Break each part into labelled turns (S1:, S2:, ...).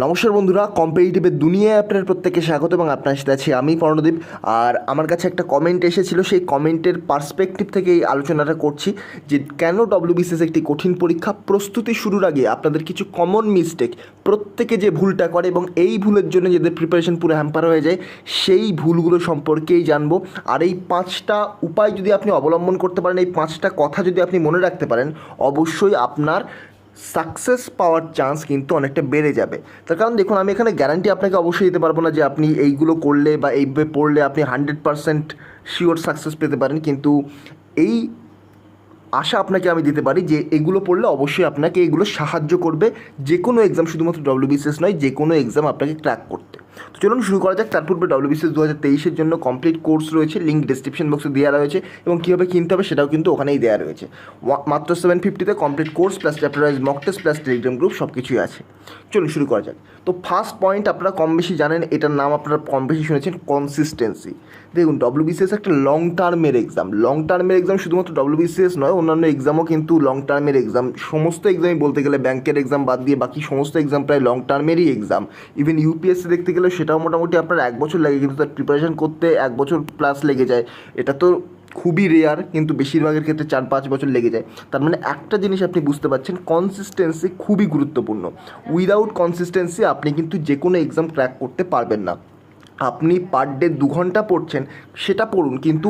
S1: নমস্কার বন্ধুরা, কম্পিটিটিভের দুনিয়ায় আপনার প্রত্যেককে স্বাগত এবং আপনার সাথে আছি আমি প্রণদীপ। আর আমার কাছে একটা কমেন্ট এসেছিল, সেই কমেন্টের পার্সপেক্টিভ থেকে এই আলোচনাটা করছি যে কেন ডব্লিউবিসিএস একটি কঠিন পরীক্ষা। প্রস্তুতি শুরুর আগে আপনাদের কিছু কমন মিস্টেক, প্রত্যেকে যে ভুলটা করে এবং এই ভুলের জন্য যাদের প্রিপারেশন পুরো হ্যাম্পার হয়ে যায়, সেই ভুলগুলো সম্পর্কেই জানবো। আর এই 5টা উপায় যদি আপনি অবলম্বন করতে পারেন, এই 5টা কথা যদি আপনি মনে রাখতে পারেন, অবশ্যই আপনার সাকসেস পাওয়ার চান্স কিন্তু অনেকটা বেড়ে যাবে। তার কারণ দেখুন, আমি এখানে গ্যারান্টি আপনাকে অবশ্যই দিতে পারবো না যে আপনি এইগুলো করলে বা এইভাবে পড়লে আপনি 100% শিওর সাকসেস পেতে পারেন, কিন্তু এই আশা আপনাকে আমি দিতে পারি যে এগুলো পড়লে অবশ্যই আপনাকে এগুলো সাহায্য করবে যে কোনো এক্সাম, শুধুমাত্র ডব্লিউবিসিএস নয়, যে কোনো এক্সাম আপনাকে ক্র্যাক করতে। তো চলুন শুরু করা যাক। তার পূর্বে ডব্লিউবিসিএস 2023-এর জন্য কমপ্লিট কোর্স রয়েছে, লিঙ্ক ডিসক্রিপশন বক্সে দেওয়া রয়েছে এবং কীভাবে কিনতে হবে সেটাও কিন্তু ওখানেই দেওয়া রয়েছে। মাত্র 750-তে complete course plus chapter wise mock test plus Telegram group সব কিছুই আছে। চলুন শুরু করা যাক। তো ফার্স্ট পয়েন্ট আপনারা কম বেশি জানেন, এটার নাম আপনারা কম বেশি শুনেছেন, কনসিস্টেন্সি। দেখুন, ডব্লিউবিসিএস একটা লং টার্মের এক্সাম। লং টার্মের এক্সাম শুধুমাত্র ডব্লিউবিসিএস নয়, অন্যান্য এক্সামও কিন্তু লং টার্মের এক্সাম। সমস্ত এক্সামই বলতে গেলে, ব্যাংকের এক্সাম বাদ দিয়ে বাকি সমস্ত এক্সাম প্রায় লং টার্মেরই এক্সাম। ইভেন ইউপিএসসি দেখতে গেলে সেটাও মোটামুটি আপনার 1 বছর লাগে, কিন্তু তার প্রিপারেশন করতে 1 বছর প্লাস লেগে যায়। এটা তো খুবই রেয়ার, কিন্তু বেশিরভাগের ক্ষেত্রে 4-5 বছর লেগে যায়। তার মানে একটা জিনিস আপনি বুঝতে পারছেন, কনসিস্টেন্সি খুবই গুরুত্বপূর্ণ। উইদাউট কনসিস্টেন্সি আপনি কিন্তু যে কোনো এক্সাম ক্র্যাক করতে পারবেন না। আপনি পার ডে 2 ঘন্টা পড়ছেন, সেটা পড়ুন, কিন্তু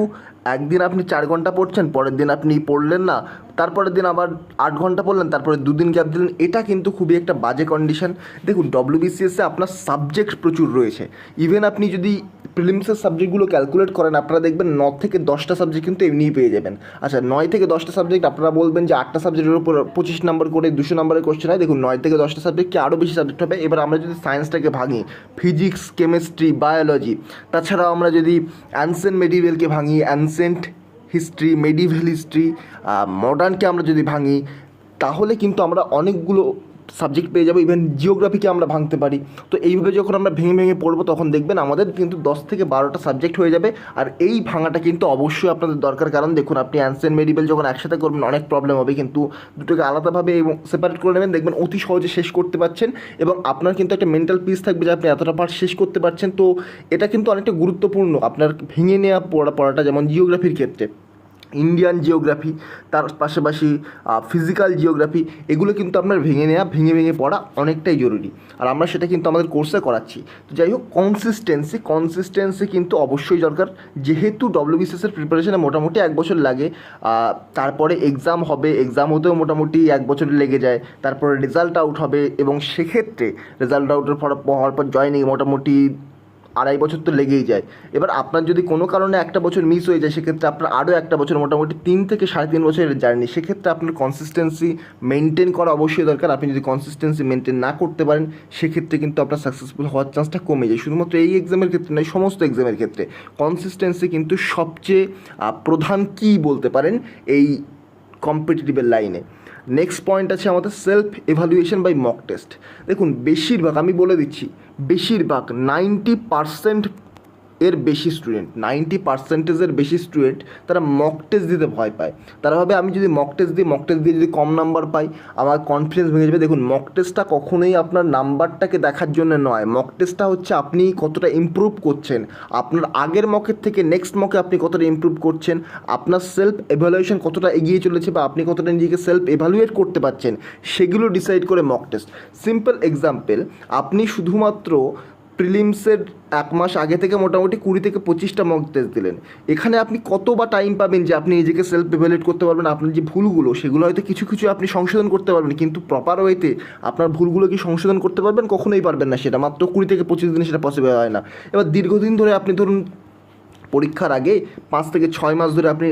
S1: একদিন আপনি 4 ঘন্টা পড়ছেন, পরের দিন আপনি পড়লেন না, তারপরের দিন আবার 8 ঘন্টা পড়লেন, তারপরে 2 দিন গ্যাপ দিলেন, এটা কিন্তু খুবই একটা বাজে কন্ডিশন। দেখুন, ডব্লিউবিসিএসে আপনার সাবজেক্ট প্রচুর রয়েছে। ইভেন আপনি যদি প্রিলিমসের সাবজেক্টগুলো ক্যালকুলেট করেন, আপনারা দেখবেন 9 থেকে 10টা সাবজেক্ট কিন্তু এমনিই পেয়ে যাবেন। আচ্ছা, 9 থেকে 10টা সাবজেক্ট, আপনারা বলবেন যে 8টা সাবজেক্টের উপর 25 নম্বর করে 200 নম্বরের কোশ্চেন হয়। দেখুন, 9 থেকে 10টা সাবজেক্টকে আরও বেশি সাবজেক্ট হবে। এবার আমরা যদি সায়েন্সটাকে ভাঙি, ফিজিক্স, কেমিস্ট্রি, বায়োলজি, তাছাড়াও আমরা যদি অ্যানসেন্ট মেডিভেলকে ভাঙি, অ্যানসেন্ট হিস্ট্রি, মেডিভেল হিস্ট্রি, মডার্নকে আমরা যদি ভাঙি, তাহলে কিন্তু আমরা অনেকগুলো সাবজেক্ট পেয়ে যাবো। ইভেন জিওগ্রাফিকে আমরা ভাঙতে পারি। তো এইভাবে যখন আমরা ভেঙে ভেঙে পড়বো, তখন দেখবেন আমাদের কিন্তু 10 থেকে 12টা সাবজেক্ট হয়ে যাবে। আর এই ভাঙাটা কিন্তু অবশ্যই আপনাদের দরকার, কারণ দেখুন, আপনি অ্যানসেন্ট মেডিভেল যখন একসাথে করবেন অনেক প্রবলেম হবে, কিন্তু দুটোকে আলাদাভাবে এবং সেপারেট করে নেবেন, দেখবেন অতি সহজে শেষ করতে পারছেন এবং আপনার কিন্তু একটা মেন্টাল পিস থাকবে যে আপনি এতটা পার্ট শেষ করতে পারছেন। তো এটা কিন্তু অনেকটা গুরুত্বপূর্ণ, আপনার ভেঙে নেওয়া পড়াটা। যেমন জিওগ্রাফির ক্ষেত্রে ইন্ডিয়ান জিওগ্রাফি, তার পাশাপাশি ফিজিক্যাল জিওগ্রাফি, এগুলো কিন্তু আপনার ভেঙে ভেঙে পড়া অনেকটাই জরুরি। আর আমরা সেটা কিন্তু আমাদের কোর্সে করাচ্ছি। তো যাই হোক, কনসিস্টেন্সি কিন্তু অবশ্যই দরকার। যেহেতু ডব্লিউবিসিএসের প্রিপারেশনে মোটামুটি 1 বছর লাগে, তারপরে এক্সাম হবে, এক্সাম হতেও মোটামুটি 1 বছর লেগে যায়, তারপরে রেজাল্ট আউট হবে এবং সেক্ষেত্রে রেজাল্ট আউটের হওয়ার পর জয়নিং মোটামুটি 2.5 বছর তো লেগেই যায়। এবার আপনার যদি কোনো কারণে 1টা বছর মিস হয়ে যায়, সেক্ষেত্রে আপনার আরও 1টা বছর, মোটামুটি 3 থেকে 3.5 বছরের জার্নি। সেক্ষেত্রে আপনার কনসিস্টেন্সি মেনটেন করা অবশ্যই দরকার। আপনি যদি কনসিস্টেন্সি মেনটেন না করতে পারেন, সেক্ষেত্রে কিন্তু আপনার সাকসেসফুল হওয়ার চান্সটা কমে যায়। শুধুমাত্র এই এক্সামের ক্ষেত্রে নয়, সমস্ত এক্সামের ক্ষেত্রে কনসিস্টেন্সি কিন্তু সবচেয়ে প্রধান কী বলতে পারেন এই কম্পিটিটিভের লাইনে। নেক্সট পয়েন্ট আছে আমাদের self evaluation by mock test. দেখুন, বেশিরভাগ, আমি বলে দিচ্ছি, বেশিরভাগ 90% এর বেশি স্টুডেন্ট, 90%-এর বেশি স্টুডেন্ট তারা মক টেস্ট দিতে ভয় পায়। তারা ভাবে আমি যদি মক টেস্ট দিয়ে যদি কম নাম্বার পাই, আমার কনফিডেন্স ভেঙে যাবে। দেখুন, মক টেস্টটা কখনোই আপনার নাম্বারটাকে দেখার জন্য নয়। মক টেস্টটা হচ্ছে আপনি কতটা ইমপ্রুভ করছেন, আপনার আগের মকের থেকে নেক্সট মকে আপনি কতটা ইমপ্রুভ করছেন, আপনার সেলফ এভালুয়েশন কতটা এগিয়ে চলেছে বা আপনি কতটা নিজেকে সেলফ এভালুয়েট করতে পারছেন, সেগুলো ডিসাইড করে মক টেস্ট। সিম্পল এক্সাম্পল, আপনি শুধুমাত্র প্রিলিমসের 1 মাস আগে থেকে মোটামুটি 20 থেকে 25টা মক টেস্ট দিলেন। এখানে আপনি কত বা টাইম পাবেন যে আপনি নিজেকে সেলফ এভালুয়েট করতে পারবেন? আপনার যে ভুলগুলো, সেগুলো হয়তো কিছু কিছু আপনি সংশোধন করতে পারবেন, কিন্তু প্রপার ওয়েতে আপনার ভুলগুলো কি সংশোধন করতে পারবেন? কখনোই পারবেন না। সেটা মাত্র 20 থেকে 25 দিনে সেটা পসিবল হয় না। এবার দীর্ঘদিন ধরে আপনি ধরুন পরীক্ষার আগে 5 থেকে 6 মাস ধরে আপনি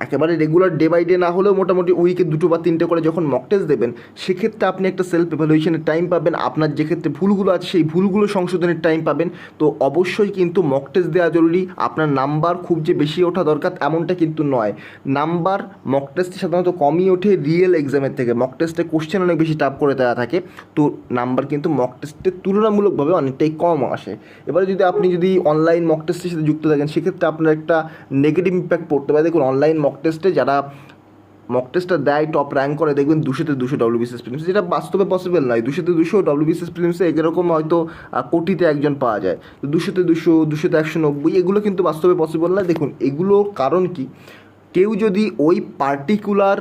S1: একেবারে রেগুলার ডে বাই ডে না হলেও মোটামুটি উইকে 2 বা 3টে করে যখন মক টেস্ট দেবেন, সেক্ষেত্রে আপনি একটা সেলফ এভালুয়েশনের টাইম পাবেন। আপনার যে ক্ষেত্রে ভুলগুলো আছে, সেই ভুলগুলো সংশোধনের টাইম পাবেন। তো অবশ্যই কিন্তু মক টেস্ট দেওয়া জরুরি। আপনার নাম্বার খুব যে বেশি ওঠা দরকার এমনটা কিন্তু নয়। নাম্বার মক টেস্টে সাধারণত কমই ওঠে রিয়েল এক্সামের থেকে। মক টেস্টে কোশ্চেন অনেক বেশি টাফ করে দেওয়া থাকে, তো নাম্বার কিন্তু মক টেস্টের তুলনামূলকভাবে অনেকটাই কম আসে। এবারে আপনি যদি অনলাইন মক টেস্টের সাথে যুক্ত থাকেন, সেক্ষেত্রে আপনার একটা নেগেটিভ ইম্প্যাক্ট পড়তে পারে। দেখুন, অনলাইন মক টেস্টে যারা মক টেস্টটা দেয়, টপ র্যাঙ্ক করে, দেখবেন 200-200 WBCS প্রিলিমস, যেটা বাস্তবে পসিবল নয়। 200-200 WBCS প্রিলিমসে এরকম হয়তো কোটিতে একজন পাওয়া যায়, তো 200-200, 200-190 এগুলো কিন্তু বাস্তবে পসিবল নয়। দেখুন এগুলোর কারণ কি, কেউ যদি ওই পার্টিকুলার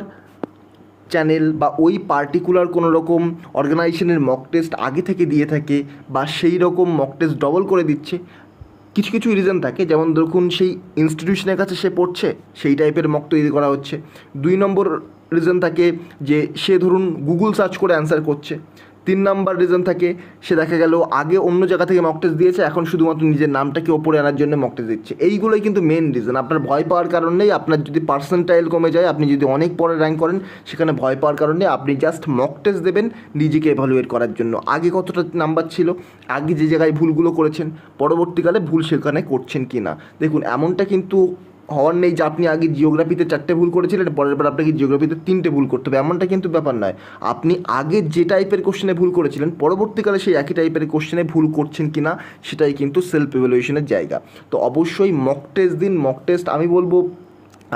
S1: চ্যানেল বা ওই পার্টিকুলার কোনো রকম অর্গানাইজেশনের মক টেস্ট আগে থেকে দিয়ে থাকে, বা সেই রকম মক টেস্ট ডবল করে দিচ্ছে, কিছু কিছু রিজন থাকে, যেমন দেখুন সেই ইনস্টিটিউশনের কাছে সে পড়ছে, সেই টাইপের মক তৈরি করা হচ্ছে। 2 নম্বর রিজন থাকে যে সে ধরুন গুগল সার্চ করে অ্যান্সার করছে। 3 নাম্বার রিজন থাকে সে দেখা গেল আগে অন্য জায়গা থেকে মক টেস্ট দিয়েছে, এখন শুধুমাত্র নিজের নামটাকে ওপরে আনার জন্য মক টেস্ট দিচ্ছে। এইগুলোই কিন্তু মেন রিজন। আপনার ভয় পাওয়ার কারণ নেই। আপনার যদি পার্সেন্টাইল কমে যায়, আপনি যদি অনেক পরে র্যাঙ্ক করেন, সেখানে ভয় পাওয়ার কারণ নেই। আপনি জাস্ট মক টেস্ট দেবেন নিজেকে এভালুয়েট করার জন্য, আগে কতটা নাম্বার ছিল, আগে যে জায়গায় ভুলগুলো করেছেন, পরবর্তীকালে ভুল সেখানে করছেন কি না। দেখুন এমনটা কিন্তু হওয়ার নেই যে আপনি আগে জিওগ্রাফিতে 4টে ভুল করেছিলেন, পরের বার আপনাকে জিওগ্রাফিতে 3টে ভুল করতে হবে, এমনটা কিন্তু ব্যাপার নয়। আপনি আগে যে টাইপের কোশ্চেনে ভুল করেছিলেন, পরবর্তীকালে সেই একই টাইপের কোশ্চেনে ভুল করছেন কি না, সেটাই কিন্তু সেলফ ইভ্যালুয়েশনের জায়গা। তো অবশ্যই মক টেস্ট দিন। মক টেস্ট আমি বলবো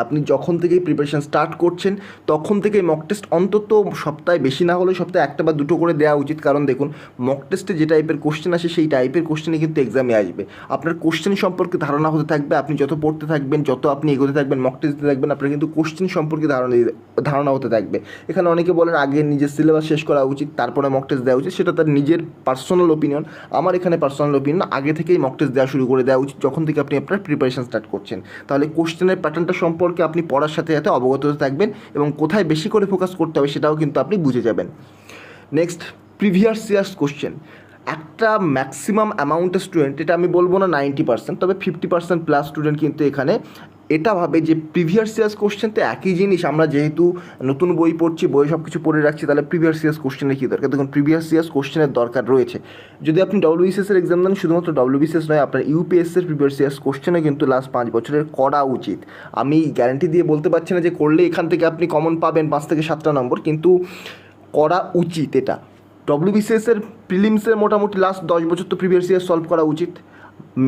S1: আপনি যখন থেকেই প্রিপারেশান স্টার্ট করছেন তখন থেকেই মক টেস্ট অন্তত সপ্তাহে, বেশি না হলেও সপ্তাহে 1টা বা 2টো করে দেওয়া উচিত। কারণ দেখুন মক টেস্টে যে টাইপের কোশ্চেন আসে, সেই টাইপের কোশ্চেনই কিন্তু এক্সামে আসবে। আপনার কোশ্চেন সম্পর্কে ধারণা হতে থাকবে, আপনি যত পড়তে থাকবেন, যত আপনি এগোতে থাকবেন, মক টেস্ট দিতে থাকবেন, আপনার কিন্তু কোশ্চেন সম্পর্কে ধারণা হতে থাকবে। এখানে অনেকে বলেন আগে নিজের সিলেবাস শেষ করা উচিত, তারপরে মক টেস্ট দেওয়া উচিত, সেটা তার নিজের পার্সোনাল ওপিনিয়ন। আমার এখানে পার্সোনাল ওপিনিয়ন, আগে থেকেই মক টেস্ট দেওয়া শুরু করে দেওয়া উচিত যখন থেকে আপনি আপনার প্রিপারেশান স্টার্ট করছেন। তাহলে কোশ্চেনের প্যাটার্নটা সম্পর্কে আপনি পড়ার সাথে সাথে অবগত হতে থাকবেন, এবং কোথায় বেশি করে ফোকাস করতে হবে সেটাও কিন্তু আপনি বুঝে যাবেন। Next, previous years question. একটা ম্যাক্সিমাম অ্যামাউন্টের স্টুডেন্ট, এটা আমি বলবো না 90%, তবে 50% প্লাস স্টুডেন্ট কিন্তু এখানে এটা ভাবে যে প্রিভিয়াস ইয়ার্স কোশ্চেন তো একই জিনিস, আমরা যেহেতু নতুন বই পড়ছি, বই সব কিছু পড়ে রাখছি, তাহলে প্রিভিয়াস ইয়ার্স কোশ্চেনের কী দরকার। দেখুন প্রিভিয়াস ইয়ার্স কোশ্চেনের দরকার রয়েছে। যদি আপনি WBCS এর এক্সাম দেন, শুধুমাত্র WBCS নয়, আপনার UPSC এর প্রিভিয়াস ইয়ার্স কোশ্চেনও কিন্তু লাস্ট 5 বছরের করা উচিত। আমি গ্যারান্টি দিয়ে বলতে পারছি না যে করলে এখান থেকে আপনি কমন পাবেন 5 থেকে 7টা নম্বর, কিন্তু করা উচিত এটা। WBCS এর প্রিলিমসের মোটামুটি লাস্ট 10 বছর তো প্রিভিয়াস ইয়ার সলভ করা উচিত,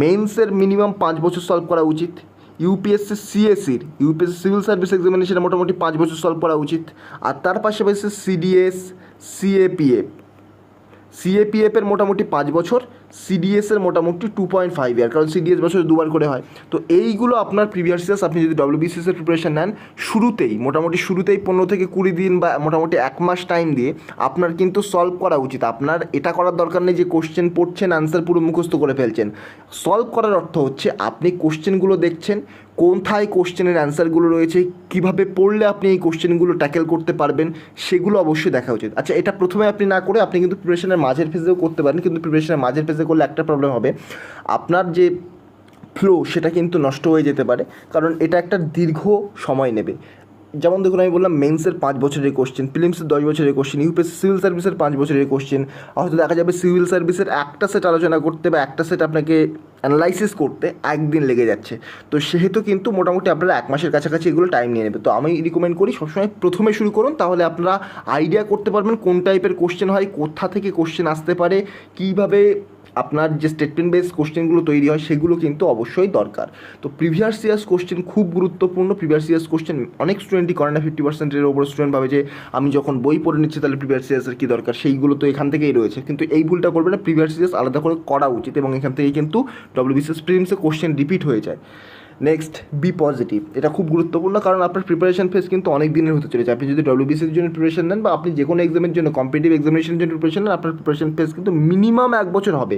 S1: মেন্সের মিনিমাম 5 বছর সলভ করা উচিত, UPSC সিভিল সার্ভিস এক্সামিনেশনে মোটামুটি 5 বছর সলভ করা উচিত, আর তার পাশাপাশি CDS, CAPF এর মোটামুটি 5 বছর, CDS এর মোটামুটি 2.5 ইয়ার, কারণ CDS বছরে 2বার করে হয়। তো এইগুলো আপনার প্রিভিয়াস ইয়ার্স, আপনি যদি WBCS এর প্রিপারেশন নেন, মোটামুটি শুরুতেই 15 থেকে 20 দিন বা মোটামুটি 1 মাস টাইম দিয়ে আপনার কিন্তু সলভ করা উচিত। আপনার এটা করার দরকার নেই যে কোশ্চেন পড়ছেন, আনসার পুরো মুখস্থ করে ফেলছেন। সলভ করার অর্থ হচ্ছে আপনি কোশ্চেনগুলো দেখছেন, কোথায় কোশ্চেনের অ্যান্সারগুলো রয়েছে, কিভাবে পড়লে আপনি এই কোশ্চেনগুলো ট্যাকেল করতে পারবেন, সেগুলো অবশ্যই দেখা উচিত। আচ্ছা, এটা প্রথমে আপনি না করে আপনি কিন্তু প্রিপারেশনের মাঝের ফেজেও করতে পারেন, কিন্তু প্রিপারেশনের মাঝের ফেজে করলে একটা প্রবলেম হবে, আপনার যে ফ্লো সেটা কিন্তু নষ্ট হয়ে যেতে পারে, কারণ এটা একটা দীর্ঘ সময় নেবে। যেমন দেখুন, আমি বললাম মেন্সের 5 বছরের কোশ্চেন, প্রিলিমসের 10 বছরের কোশ্চেন, UPSC সিভিল সার্ভিসের 5 বছরের কোশ্চেন, হয়তো দেখা যাবে সিভিল সার্ভিসের একটা সেট আলোচনা করতে বা একটা সেট আপনাকে অ্যানালাইসিস করতে 1 দিন লেগে যাচ্ছে। তো সেহেতু কিন্তু মোটামুটি আপনারা 1 মাসের কাছাকাছি এগুলো টাইম নিয়ে নেবে। তো আমি রিকমেন্ড করি সবসময় প্রথমে শুরু করুন, তাহলে আপনারা আইডিয়া করতে পারবেন কোন টাইপের কোশ্চেন হয়, কোথা থেকে কোশ্চেন আসতে পারে, কীভাবে আপনার যে স্টেটমেন্ট বেস কোশ্চেনগুলো তৈরি হয় সেগুলো কিন্তু অবশ্যই দরকার। তো প্রিভিয়াস ইয়ার্স কোশ্চেন খুব গুরুত্বপূর্ণ। প্রিভিয়াস ইয়ার্স কোশ্চেন অনেক স্টুডেন্টই করে না, 50%-এর ওপর স্টুডেন্ট ভাবে যে আমি যখন বই পড়ে নিচ্ছি তাহলে প্রিভিয়াস ইয়ার্সের কী দরকার, সেইগুলো তো এখান থেকেই রয়েছে। কিন্তু এই ভুলটা করবে না, প্রিভিয়াস ইয়ার্স আলাদা করে করা উচিত, এবং এখান থেকেই কিন্তু WBCS প্রিলিমসে কোশ্চেন রিপিট হয়ে যায়। Next, be positive. এটা খুব গুরুত্বপূর্ণ, কারণ আপনার প্রিপারেশন ফেজ কিন্তু অনেক দিনের হতে চলেছে। আপনি যদি WBCS এর জন্য প্রিপারেশন নেন, বা আপনি যে কোনো এক্সামের জন্য, কম্পিটিটিভ এক্সামিনেশনের জন্য প্রিপারেশন নেন, আপনার প্রিপারেশন ফেজ কিন্তু মিনিমাম 1 বছর হবে।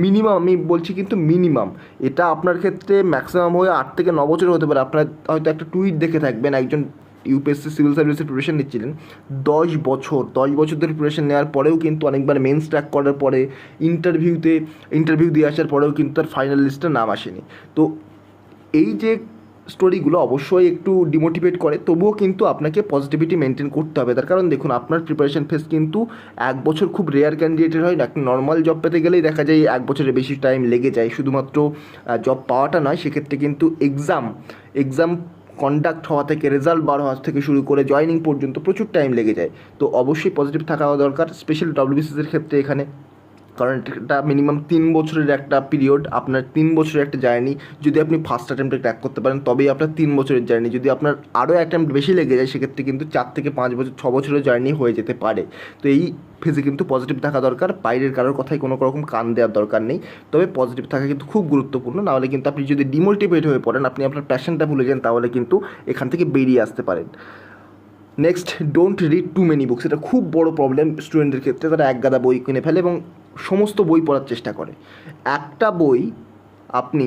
S1: মিনিমাম আমি বলছি, কিন্তু মিনিমাম। এটা আপনার ক্ষেত্রে ম্যাক্সিমাম হয়ে 8 থেকে 9 বছর হতে পারে। আপনার হয়তো একটা টুইট দেখে থাকবেন, একজন UPSC সিভিল সার্ভিসের প্রিপারেশন নিচ্ছিলেন 10 বছর ধরে প্রিপারেশন নেওয়ার পরেও কিন্তু অনেকবার মেন্স ট্র্যাক করার পরে, ইন্টারভিউ দিয়ে আসার পরেও কিন্তু তার ফাইনাল লিস্টে নাম আসেনি। তো এই যে স্টোরিগুলো অবশ্যই একটু ডিমোটিভেট করে, তবুও কিন্তু আপনাকে পজিটিভিটি মেনটেন করতে হবে। তার কারণ দেখুন, আপনার প্রিপারেশন ফেজ কিন্তু 1 বছর খুব রেয়ার ক্যান্ডিডেটের হয় না। একটা নর্মাল জব পেতে গেলেই দেখা যায় 1 বছরের বেশি টাইম লেগে যায়। শুধুমাত্র জব পাওয়াটা নয়, সেক্ষেত্রে কিন্তু এক্সাম কন্ডাক্ট হওয়া থেকে রেজাল্ট বার হওয়া থেকে শুরু করে জয়নিং পর্যন্ত প্রচুর টাইম লেগে যায়। তো অবশ্যই পজিটিভ থাকা দরকার, স্পেশালি WBCS এর ক্ষেত্রে। এখানে কারণ এটা মিনিমাম 3 বছরের একটা পিরিয়ড, আপনার 3 বছরের একটা জার্নি। যদি আপনি ফার্স্ট অ্যাটেম্পটে ক্র্যাক করতে পারেন তবেই আপনার 3 বছরের জার্নি। যদি আপনার আরও অ্যাটেম্প্ট বেশি লেগে যায় সেক্ষেত্রে কিন্তু 4 থেকে 5 বছর 6 বছরের জার্নি হয়ে যেতে পারে। তো এই ফেজে কিন্তু পজিটিভ থাকা দরকার, বাইরের কারোর কথায় কোনো রকম কান দেওয়ার দরকার নেই। তবে পজিটিভ থাকা কিন্তু খুব গুরুত্বপূর্ণ, নাহলে কিন্তু আপনি যদি ডিমোটিভেট হয়ে পড়েন, আপনি আপনার প্যাশনটা ভুলে যান, তাহলে কিন্তু এখান থেকে বেরিয়ে আসতে পারেন। Next, don't read too many books. এটা খুব বড় প্রবলেম স্টুডেন্টদের ক্ষেত্রে। তারা একগাদা বই কিনে ফেলে এবং সমস্ত বই পড়ার চেষ্টা করে। একটা বই আপনি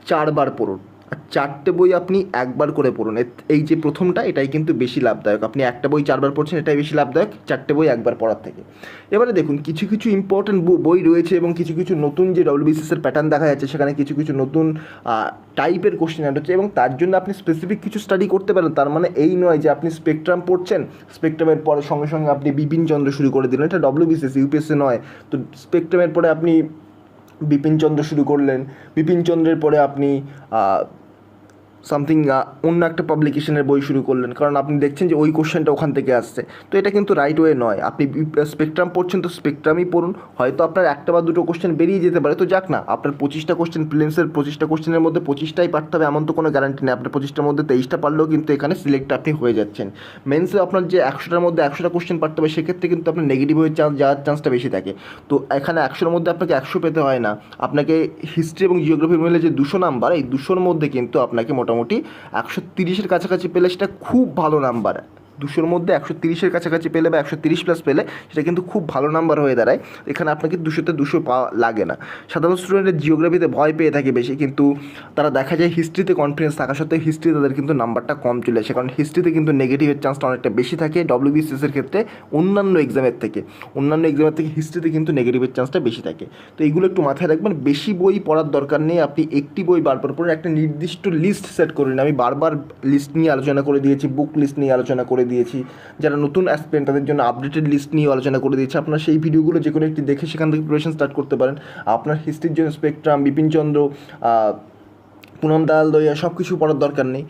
S1: 4বার পড়ুন, আর 4টে বই আপনি একবার করে পড়ুন। এই যে প্রথমটা, এটাই কিন্তু বেশি লাভদায়ক। আপনি একটা বই 4বার পড়ছেন, এটাই বেশি লাভদায়ক 4টে বই একবার পড়ার থেকে। এবারে দেখুন, কিছু কিছু ইম্পর্টেন্ট বই রয়েছে এবং কিছু কিছু নতুন যে WBCS প্যাটার্ন দেখা যাচ্ছে, সেখানে কিছু কিছু নতুন টাইপের কোশ্চেন অ্যাড হচ্ছে এবং তার জন্য আপনি স্পেসিফিক কিছু স্টাডি করতে পারেন। তার মানে এই নয় যে আপনি স্পেকট্রাম পড়ছেন, স্পেকট্রামের পরে সঙ্গে সঙ্গে আপনি বিপিনচন্দ্র শুরু করে দিলেন। এটা WBCS UPSC নয়। তো স্পেকট্রামের পরে আপনি বিপিনচন্দ্র শুরু করলেন, বিপিনচন্দ্রের পরে আপনি সামথিং অন্য একটা পাবলিকেশনের বই শুরু করলেন, কারণ আপনি দেখছেন যে ওই কোশ্চেনটা ওখান থেকে আসছে। তো এটা কিন্তু রাইট ওয়ে নয়। আপনি স্পেকট্রাম পড়ছেন তো স্পেকট্রামই পড়ুন। হয়তো আপনার একটা বা দুটো কোশ্চেন বেরিয়ে যেতে পারে, তো যাক না। আপনার 25টা কোশ্চেন, প্রিলিমসের 25টা কোশ্চেনের মধ্যে 25টাই পারতে হবে এমন তো কোনো গ্যারান্টি নেই। আপনার 25টার মধ্যে 23টা পারলেও কিন্তু এখানে সিলেক্ট আপনি হয়ে যাচ্ছেন। মেন্সে আপনার যে 100টার মধ্যে 100টা কোশ্চেন পারতে হবে, সেক্ষেত্রে কিন্তু আপনার নেগেটিভ হয়ে যাওয়ার চান্সটা বেশি থাকে। তো এখানে 100র মধ্যে আপনাকে 100 পেতে হয় না। আপনাকে হিস্ট্রি এবং জিওগ্রাফি মিলে যে 200 নাম্বার, এই 200র মধ্যে কিন্তু আপনাকে মোটামুটি 130-এর কাছাকাছি পেলে সেটা খুব ভালো নাম্বার। 200র মধ্যে 130-এর কাছাকাছি পেলে বা 130+ পেলে সেটা কিন্তু খুব ভালো নাম্বার হয়ে দাঁড়ায়। এখানে আপনাকে 200তে 200 পাওয়া লাগে না। সাধারণ স্টুডেন্টের জিওগ্রাফিতে ভয় পেয়ে থাকে বেশি, কিন্তু তারা দেখা যায় হিস্ট্রিতে কনফিডেন্স থাকা সত্ত্বেও হিস্ট্রি তাদের কিন্তু নাম্বারটা কম চলে আসে, কারণ হিস্ট্রিতে কিন্তু নেগেটিভের চান্সটা অনেকটা বেশি থাকে WBCS-এর ক্ষেত্রে অন্যান্য এক্সামের থেকে। হিস্ট্রিতে কিন্তু নেগেটিভের চান্সটা বেশি থাকে। তো এইগুলো একটু মাথায় রাখবেন। বেশি বই পড়ার দরকার নেই। আপনি একটি বই বারবার পড়ুন, একটা নির্দিষ্ট লিস্ট সেট করুন। আমি বারবার লিস্ট নিয়ে আলোচনা করে দিয়েছি, বুক লিস্ট নিয়ে আলোচনা করে দিয়েছি। যারা নতুন অ্যাসপিরেন্ট তাদের জন্য আপডেটেড লিস্ট নিয়ে আলোচনা করে দিয়েছি। আপনারা সেই ভিডিওগুলো যে কোনো একটি দেখে সেখান থেকে প্রিপারেশন স্টার্ট করতে পারেন। আপনার হিস্ট্রির জন্য স্পেকট্রাম, বিপিনচন্দ্র, পুনম দাল দইয়া সব কিছু পড়ার দরকার নেই।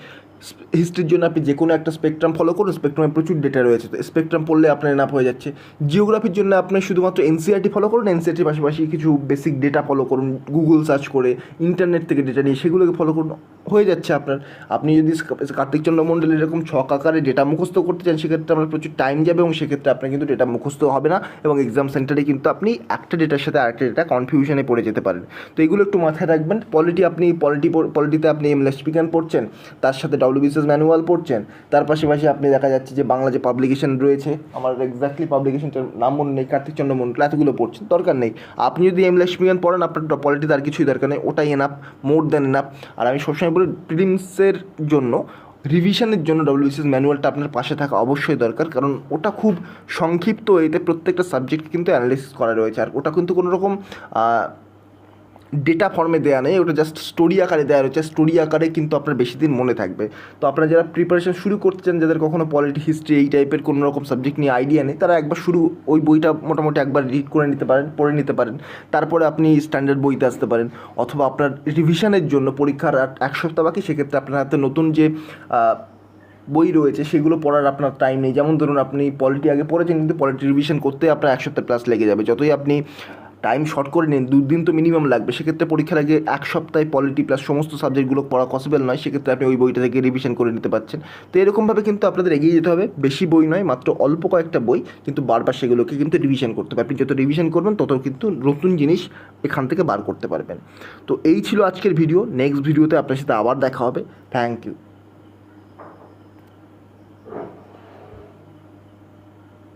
S1: হিস্ট্রির জন্য আপনি যে কোনো একটা স্পেকট্রাম ফলো করুন, স্পেকট্রামে প্রচুর ডেটা রয়েছে, তো স্পেকট্রাম পড়লে আপনার এনাফ হয়ে যাচ্ছে। জিওগ্রাফির জন্য আপনি শুধুমাত্র এনসিইআরটি ফলো করুন, এনসিইআরটির পাশাপাশি কিছু বেসিক ডেটা ফলো করুন, গুগল সার্চ করে, ইন্টারনেট থেকে ডেটা নিয়ে সেগুলোকে ফলো করুন, হয়ে যাচ্ছে আপনার। আপনি যদি কার্তিকচন্দ্র মণ্ডল এরকম ছক আকারে ডেটা মুখস্থ করতে চান, সেক্ষেত্রে আপনার প্রচুর টাইম যাবে এবং সেক্ষেত্রে আপনার কিন্তু ডেটা মুখস্থ হবে না এবং এক্সাম সেন্টারে কিন্তু আপনি একটা ডেটার সাথে আরেকটা ডেটা কনফিউশনে পড়ে যেতে পারেন। তো এগুলো একটু মাথায় রাখবেন। পলিটিতে আপনি ইংলিশ বিজ্ঞান পড়ছেন, তার সাথে WBCS ম্যানুয়াল পড়ছেন, তার পাশাপাশি আপনি দেখা যাচ্ছে যে বাংলা যে পাবলিকেশন রয়েছে, আমার এক্স্যাক্টলি পাবলিকেশনটার নাম মনে নেই, কার্তিকচন্দ্র মণ্ডল, এতগুলো পড়ছেন, দরকার নেই। আপনি যদি ইংলিশ বিজ্ঞান পড়েন, আপনার পলিটিতে আর কিছুই দরকার নেই, ওটাই এনাফ, মোর দ্যান এনাফ। আর আমি সবসময় বলি, প্রিলিমসের জন্য রিভিশনের জন্য WBCS ম্যানুয়ালটা আপনার পাশে থাকা অবশ্যই দরকার, কারণ ওটা খুব সংক্ষিপ্ত, এতে প্রত্যেকটা সাবজেক্ট কিন্তু অ্যানালিসিস করা রয়েছে। আর ওটা কিন্তু কোনো রকম ডেটা ফর্মে দেওয়া নেই, ওটা জাস্ট স্টোরি আকারে দেওয়া রয়েছে। স্টোরি আকারে কিন্তু আপনার বেশি দিন মনে থাকবে। তো আপনারা যারা প্রিপারেশন শুরু করতে চান, যাদের কখনো পলিটি, হিস্ট্রি এই টাইপের কোনো রকম সাবজেক্ট নিয়ে আইডিয়া নেই, তারা একবার ওই বইটা মোটামুটি একবার রিড করে নিতে পারেন, পড়ে নিতে পারেন। তারপরে আপনি স্ট্যান্ডার্ড বইতে আসতে পারেন, অথবা আপনার রিভিশনের জন্য পরীক্ষার 1 সপ্তাহ বাকি, সেক্ষেত্রে আপনার হাতে নতুন যে বই রয়েছে সেগুলো পড়ার আপনার টাইম নেই। যেমন ধরুন, আপনি পলিটি আগে পড়েছেন, কিন্তু পলিটি রিভিশন করতে আপনার 1 সপ্তাহ প্লাস লেগে যাবে। যতই আপনি টাইম শর্ট করে নিন, 2 দিন তো মিনিমাম লাগবে। সেক্ষেত্রে পরীক্ষার আগে 1 সপ্তাহে পলিটি প্লাস সমস্ত সাবজেক্টগুলো পড়া পসিবল নয়। সেক্ষেত্রে আপনি ওই বইটা থেকে রিভিশন করে নিতে পারছেন। তো এরকমভাবে কিন্তু আপনাদের এগিয়ে যেতে হবে। বেশি বই নয়, মাত্র অল্প কয়েকটা বই, কিন্তু বারবার সেগুলোকে কিন্তু রিভিশন করতে হবে। আপনি যত রিভিশন করবেন তত কিন্তু নতুন জিনিস এখান থেকে বার করতে পারবেন। তো এই ছিল আজকের ভিডিও। নেক্সট ভিডিওতে আপনার সাথে আবার দেখা হবে। Thank you.